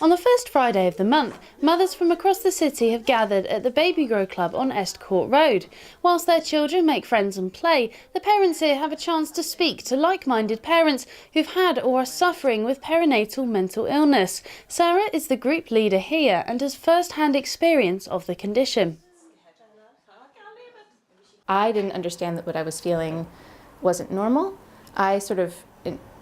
On the first Friday of the month, mothers from across the city have gathered at the Baby Grow Club on Estcourt Road. Whilst their children make friends and play, the parents here have a chance to speak to like-minded parents who've had or are suffering with perinatal mental illness. Sarah is the group leader here and has first-hand experience of the condition. I didn't understand that what I was feeling wasn't normal. I sort of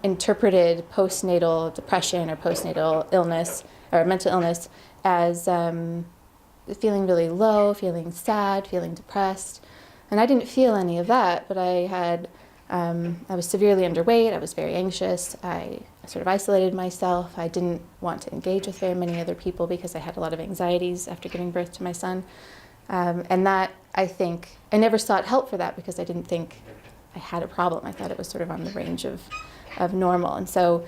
interpreted postnatal depression or postnatal illness or mental illness as feeling really low, feeling sad, feeling depressed. And I didn't feel any of that, but I was severely underweight, I was very anxious, I sort of isolated myself, I didn't want to engage with very many other people because I had a lot of anxieties after giving birth to my son. And that, I think, I never sought help for that because I didn't think I had a problem. I thought it was sort of on the range of normal. And so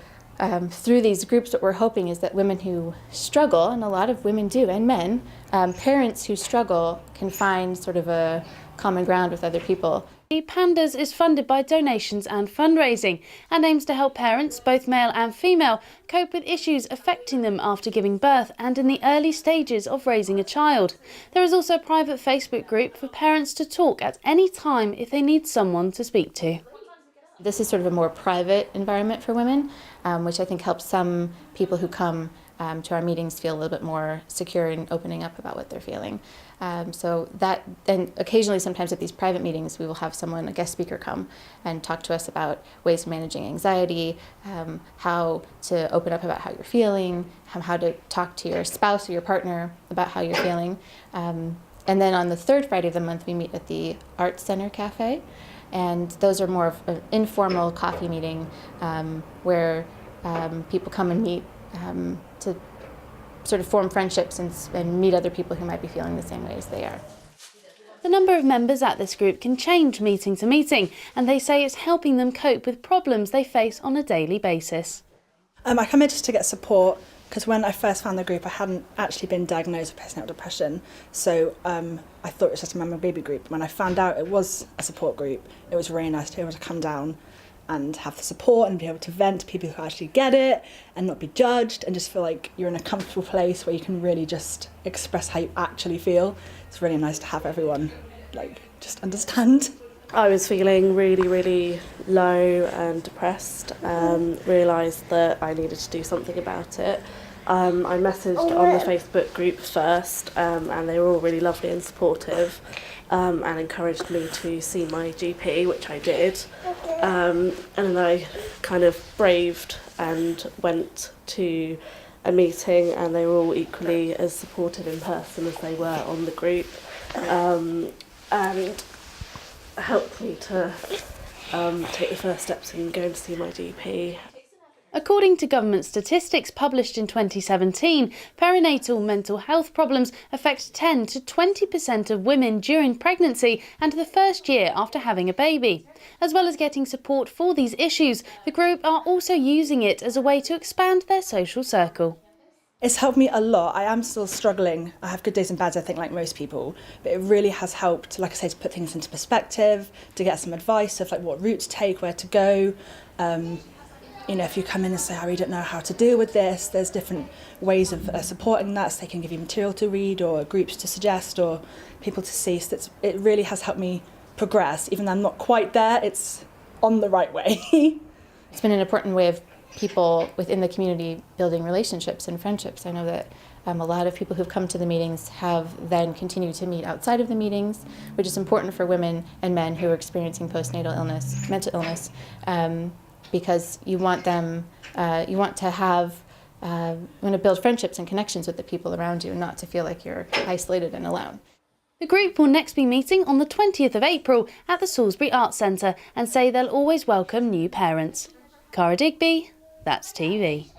through these groups, what we're hoping is that women who struggle, and a lot of women do, and men, parents who struggle can find sort of a common ground with other people. PANDAS is funded by donations and fundraising and aims to help parents, both male and female, cope with issues affecting them after giving birth and in the early stages of raising a child. There is also a private Facebook group for parents to talk at any time if they need someone to speak to. This is sort of a more private environment for women, which I think helps some people who come to our meetings feel a little bit more secure in opening up about what they're feeling. So that, and occasionally sometimes at these private meetings we will have someone, a guest speaker, come and talk to us about ways of managing anxiety, how to open up about how you're feeling, how to talk to your spouse or your partner about how you're feeling. And then on the third Friday of the month we meet at the Arts Center Cafe, and those are more of an informal coffee meeting where people come and meet to sort of form friendships and meet other people who might be feeling the same way as they are. The number of members at this group can change meeting to meeting, and they say it's helping them cope with problems they face on a daily basis. I come here just to get support because when I first found the group I hadn't actually been diagnosed with postnatal depression, so I thought it was just a mum and baby group. When I found out it was a support group, it was really nice to be able to come down and have the support and be able to vent to people who actually get it and not be judged and just feel like you're in a comfortable place where you can really just express how you actually feel. It's really nice to have everyone just understand. I was feeling really, really low and depressed, realised that I needed to do something about it. I messaged on the Facebook group first and they were all really lovely and supportive and encouraged me to see my GP, which I did. And then I kind of braved and went to a meeting and they were all equally as supportive in person as they were on the group, and helped me to take the first steps in going to see my GP. According to government statistics published in 2017, perinatal mental health problems affect 10 to 20% of women during pregnancy and the first year after having a baby. As well as getting support for these issues, the group are also using it as a way to expand their social circle. It's helped me a lot. I am still struggling. I have good days and bad days, I think, like most people, but it really has helped, like I say, to put things into perspective, to get some advice of what route to take, where to go. If you come in and say, I really don't know how to deal with this, there's different ways of supporting that. So they can give you material to read or groups to suggest or people to see. So it really has helped me progress. Even though I'm not quite there, it's on the right way. It's been an important way of people within the community building relationships and friendships. I know that a lot of people who've come to the meetings have then continued to meet outside of the meetings, which is important for women and men who are experiencing postnatal illness, mental illness, because you want them, you want to build friendships and connections with the people around you, not to feel like you're isolated and alone. The group will next be meeting on the 20th of April at the Salisbury Arts Centre and say they'll always welcome new parents. Kara Digby, That's TV.